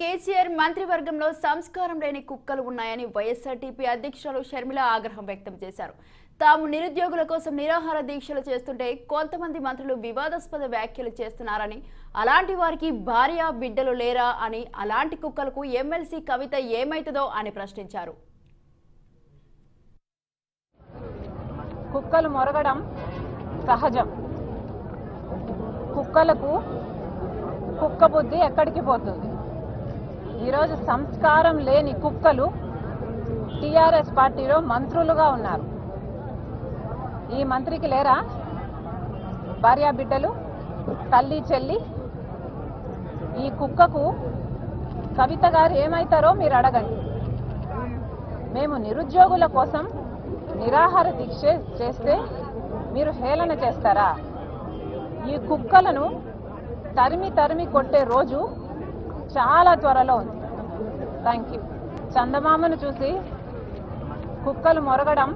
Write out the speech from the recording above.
కేసీఆర్ మంత్రివర్గంలో సంస్కారం లేని కుక్కలు ఉన్నాయని వైఎస్ఆర్టీపీ అధ్యక్షురాలు షర్మిల ఆగ్రహం వ్యక్తం చేశారు. తాము నిరుద్యోగుల కోసం నిరాహార దీక్షలు చేస్తుంటే కొంతమంది మంత్రులు వివాదాస్పద వ్యాఖ్యలు చేస్తున్నారని, అలాంటి వారికి భార్య బిడ్డలు లేరా అని, అలాంటి కుక్కలకు ఎమ్మెల్సీ కవిత ఏమైతుందో అని ప్రశ్నించారు. కుక్కలు మొరగడం సహజం. కుక్కలకు కుక్క బుద్ధి ఎక్కడికి పోతుంది. ఈరోజు సంస్కారం లేని కుక్కలు టీఆర్ఎస్ పార్టీలో మంత్రులుగా ఉన్నారు. ఈ మంత్రికి లేరా భార్యా బిడ్డలు, తల్లి చెల్లి? ఈ కుక్కకు కవిత గారు ఏమైతారో మీరు అడగండి. మేము నిరుద్యోగుల కోసం నిరాహార దీక్ష చేస్తే మీరు హేళన చేస్తారా? ఈ కుక్కలను తరిమి తరిమి కొట్టే రోజు చాలా త్వరలో ఉంది. Thank you. చందమామను చూసి కుక్కలు మొరగడం